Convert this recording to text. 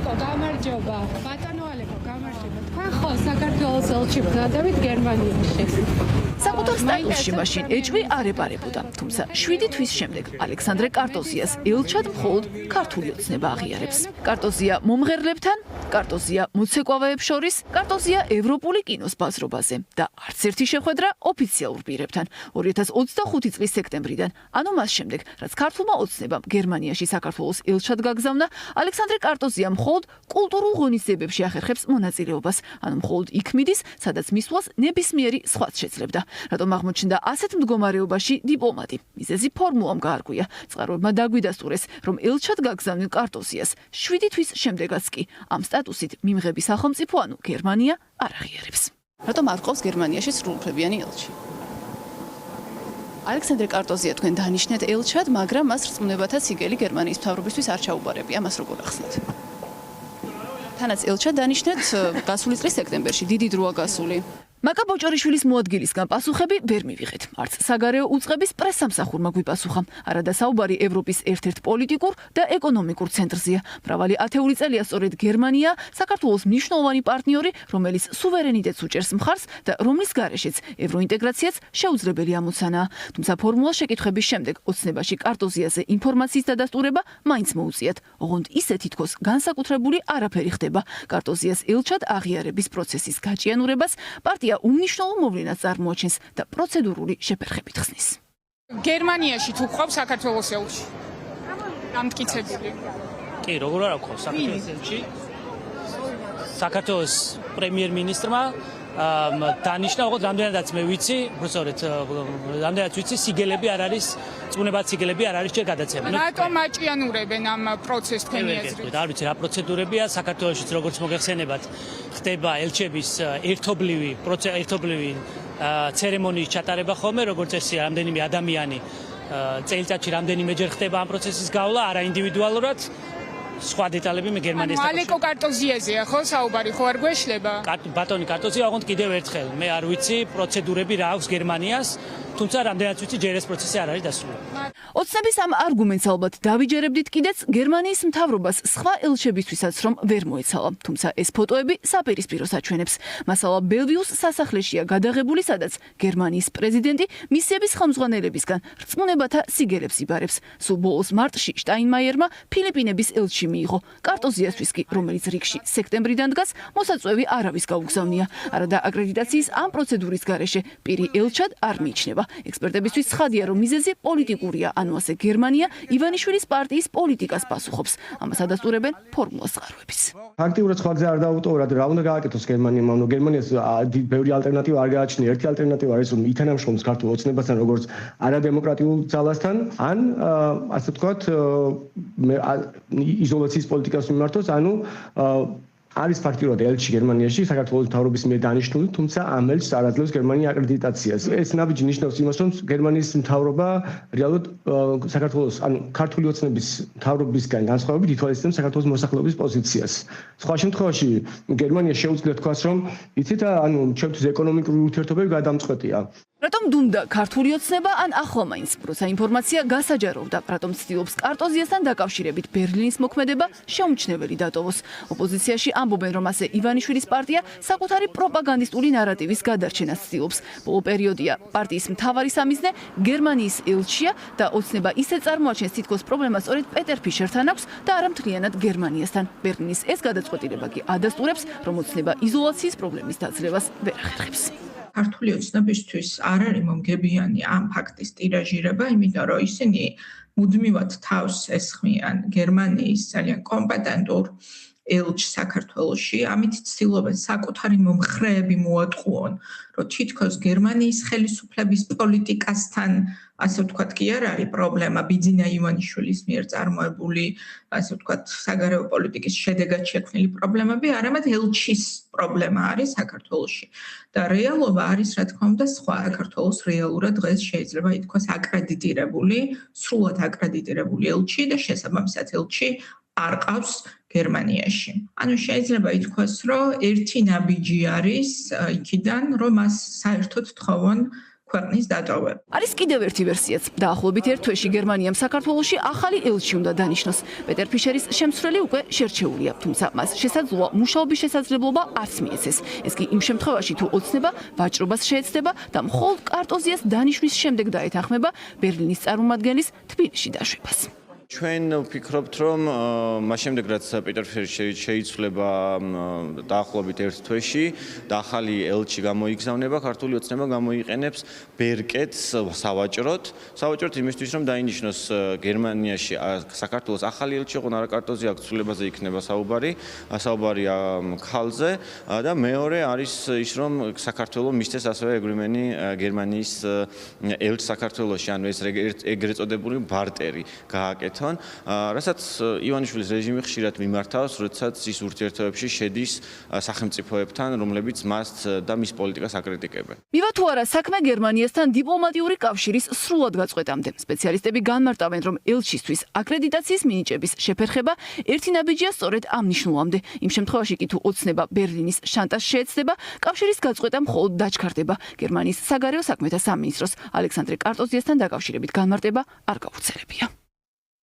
ალეკო, გამარჯობა. ბატონო ალეკო, გამარჯობა. თქვენ ხო საქართველოს ელჩი ბრალდებით გერმანიაში. საკუთარ სტატუსში მაშინ ეჭვი არ ეპარებოდა, თუმცა 7 თვის შემდეგ ალექსანდრე კარტოზიას ელჩად მხოლოდ ქართული ოცნება აღიარებს. კარტოზია მომღერლებთან, კარტოზია მოცეკვავეებს შორის, კარტოზია ევროპული კინოს ბაზრობაზე და არც ერთი შეხვედრა ოფიციალურ პირებთან 2025 წლის სექტემბრიდან, ანუ მას შემდეგ, რაც ქართულმა ოცნებამ გერმანიაში საქართველოს ელჩად გაგზავნა, ალექსანდრე კარტოზია მხოლოდ კულტურულ ღონისძიებებში ახერხებს მონაწილეობას, ანუ მხოლოდ იქ მიდის, სადაც მისვლას ნებისმიერი სხვაც შეძლებდა. რატომ აღმოჩნდა ასეთ მდგომარეობაში დიპლომატი? მიზეზი ფორმულამ გაარღვია. წყაროებმა დაგვიდასტურეს, რომ ელჩად გაგზავნილ კარტოზიას 7 თვის შემდეგაც კი ამ სტატუსით მიმღები სახელმწიფო, ანუ გერმანია არ აღიარებს. რატომ არ ყავს გერმანიაში სრულუფლებიანი ელჩი? ალექსანდრე კარტოზია თქვენ დანიშნეთ ელჩად, მაგრამ მას რწმუნებათა სიგელი გერმანიის მთავრობისთვის არ ჩაუბარებია, მას როგორ ახსნათ? თანაც ელჩად დანიშნეთ გასული წლის სექტემბერში, დიდი დროა გასული. მაკა ბოჭორიშვილის მოადგილისგან პასუხები ვერ მივიღეთ. არც საგარეო უწყების პრესსამსახურმა გვიპასუხა. არადა საუბარი ევროპის ერთ-ერთ პოლიტიკურ და ეკონომიკურ ცენტრზეა. მრავალი ათეული წელია სწორედ გერმანია საქართველოს მნიშვნელოვანი პარტნიორი, რომელიც სუვერენიტეტს უჭერს მხარს და რომლის გარეშეც ევროინტეგრაციაც შეუძლებელი ამოცანაა. თუმცა ფორმულა შეკითხების შემდეგ ოცნებაში კარტოზიაზე ინფორმაციის დადასტურება მაინც მოუწიათ. ოღონდ ისე თითქოს განსაკუთრებული არაფერი ხდება. კარტოზიას ელჩად აღიარების პროცესის გაჭიანურებას პარტია უმნიშვნელო მოვლენას წარმოაჩენს და პროცედურული შეფერხებით ხსნის. გერმანიაში თუ ყავს საქართველოს ელჩი? დამტკიცებული. კი, როგორ არ აქვს საქართველოს ელჩი? საქართველოს პრემიერ-მინისტრმა დანიშნა, ოღონდ რამდენადაც მე ვიცი, უბრალოდ რამდენადაც ვიცი, სიგელები არ არის, წუნებად სიგელები არ არის ჯერ გადაცემული. რატომ აჭიანურებენ ამ პროცესს თქვენი აზრით? არ ვიცი რა პროცედურებია, საქართველოშიც როგორც მოგეხსენებათ, ხდება ელჩების ერთობლივი ცერემონიის ჩატარება ხოლმე, როგორც წესი რამდენიმე ადამიანი წელიწადში რამდენიმეჯერ ხდება ამ პროცესის გავლა, არა ინდივიდუალურად. სხვა დეტალები მე გერმანიის ალეკო კარტოზიაზეა ხო საუბარი, ხო არ გვეშლება? ბატონი კარტოზია, ოღონდ კიდევ ერთხელ მე არ ვიცი პროცედურები რა აქვს გერმანიას, თუმცა რამდენად ვიცი ჯერ ეს პროცესი არ არის დასრულებული. ოცნების ამ არგუმენტს ალბათ დავიჯერებდით კიდეც გერმანიის მთავრობას სხვა ელჩებისთვისაც რომ ვერ მოეცალა, თუმცა ეს ფოტოები საპირისპიროს აჩვენებს. მასალა ბელვიუს სასახლეშია გადაღებული, სადაც გერმანიის პრეზიდენტი მისიების ხელმძღვანელებისგან რწმუნებათა სიგელებს იბარებს. სულ ბოლოს მარტში შტაინმაიერმა ფილიპინების ელჩი მიიღო. კარტოზიასთვის კი, რომელიც რიგში სექტემბრიდან დგას, მოსაწვევი არავის გაუგზავნია. არადა აკრედიტაციის ამ პროცედურის გარეშე პირი ელჩად არ მიიჩნევა. ექსპერტებისთვის ცხადია, რომ მიზეზი პოლიტიკურია, ანუ ასე გერმანია ივანიშვილის პარტიის პოლიტიკას პასუხობს. ამას ადასტურებენ ფორმულას წყაროებიც. ფაქტიურად სხვა გზა არ დაუტოვოთ, რა უნდა გააკეთოს გერმანიამ, ანუ გერმანიას ბევრი ალტერნატივა არ გააჩნია. ერთი ალტერნატივა არის, რომ ითანამშრომლოს ქართულ ოცნებასთან, როგორც არადემოკრატიულ ძალასთან, ან ასე ვთქვათ, იზოლაციის პოლიტიკას მიმართოს, ანუ არის ფაქტიურად ელჩი გერმანიაში საქართველოს მთავრობის მიერ დანიშნული, თუმცა ამ ელჩს არ აძლევს გერმანია აკრედიტაციას. ეს ნაბიჯი ნიშნავს იმას, რომ გერმანიის მთავრობა რეალურად საქართველოს, ანუ ქართული ოცნების მთავრობისგან განსხვავებით ითვალისწინებს საქართველოს მოსახლეობის პოზიციას. სხვა შემთხვევაში გერმანია შეუძლია თქვას, რომ იცით, ანუ ჩემთვის ეკონომიკური ურთიერთობები გადამწყვეტია. რატომ დუმდა ქართული ოცნება ან ახლა მაინც როცა ინფორმაცია გასაჯაროვდა, რატომ ცდილობს კარტოზიასთან დაკავშირებით ბერლინის მოქმედება შეუმჩნეველი დატოვოს. ოპოზიციაში ამბობენ, რომ ასე ივანიშვილის პარტია საკუთარი პროპაგანდისტული ნარატივის გადარჩენას ცდილობს. ბოლო პერიოდია პარტიის მთავარი სამიზნე გერმანიის ელჩია და ოცნება ისე წარმოაჩენს, თითქოს პრობლემა სწორედ პეტერ ფიშერთან აქვს და არა მთლიანად გერმანიასთან. ბერლინის ეს გადაწყვეტილება კი ადასტურებს, რომ ოცნება იზოლაციის პრობლემის დაძლევას ვერ ახერხებს. ქართული ოცნებისთვის არ არის მომგებიანი ამ ფაქტის ტირაჟირება, იმიტომ რომ ისინი მუდმივად თავს ესხმიან გერმანიის ძალიან კომპეტენტურ ელჩს საქართველოში, ამით ცდილობენ საკუთარი მომხრეები მოატყუონ, რომ თითქოს გერმანიის ხელისუფლების პოლიტიკასთან, ასე ვთქვათ, კი არ არის პრობლემა ბიძინა ივანიშვილის მიერ წარმოებული, ასე ვთქვათ, საგარეო პოლიტიკის შედეგად შექმნილი პრობლემები, არამედ ელჩის პრობლემა არის საქართველოში. და რეალობა არის, რა თქმა უნდა, სხვა. საქართველოს რეალურად დღეს შეიძლება ითქვას აკრედიტირებული, სრულად აკრედიტირებული ელჩი და შესაბამისად ელჩი არ ყავს გერმანიაში. ანუ შეიძლება ითქვას, რომ ერთი ნაბიჯი არის იქიდან, რომ მას საერთოდ თხოვონ ქვეყნის დატოვება. არის კიდევ ერთი ვერსიაც. დაახლოებით ერთ თვეში გერმანიამ საქართველოში ახალი ელჩი უნდა დანიშნოს. პეტერ ფიშერის შემცვლელი უკვე შერჩეულია, თუმცა მას შესაძლოა მუშაობის შესაძლებლობა არც მიეცეს. ეს კი იმ შემთხვევაში, თუ ოცნება ვაჭრობას შეეცდება და მხოლოდ კარტოზიას დანიშვნის შემდეგ დაეთანხმება ბერლინის წარმომადგენლის თბილისში დაშვებას. ჩვენ ვფიქრობთ, რომ მას შემდეგ რაც პეტერ ფიშერი შეიცვლება დაახლოებით ერთ თვეში და ახალი ელჩი გამოიგზავნება, ქართული ოცნება გამოიყენებს ბერკეტს სავაჭროდ იმისთვის, რომ დაინიშნოს გერმანიაში საქართველოს ახალი ელჩი, ოღონდ არა კარტოზია აქვს ცვლილებაზე იქნება საუბარი ქალზე და მეორე არის ის, რომ საქართველოს მისცეს ასევე ეგრიმენი გერმანიის ელჩს საქართველოში, ანუ ეს ეგრეთ წოდებული ბარტერი გააკეთა. რასაც ივანიშვილის რეჟიმი ხშირად მიმართავს, როდესაც ის ურთიერთობებში შედის სახელმწიფოებთან, რომლებიც მას და მის პოლიტიკას აკრიტიკებენ. მივა თუ არა საქმე გერმანიასთან დიპლომატიური კავშირის სრულად გაწყვეტამდე. სპეციალისტები განმარტავენ, რომ ელჩისთვის აკრედიტაციის მინიჭების შეფერხება ერთი ნაბიჯია სწორედ ამ ნიშნულამდე. იმ შემთხვევაში კი თუ ოცნება ბერლინის შანტაჟს შეეცდება, კავშირის გაწყვეტა მხოლოდ დაჩქარდება. გერმანიის საგარეო საქმეთა სამინისტროს ალექსანდრე კარტოზიასთან დაკავშირებით განმარტება არ გაუცელებია.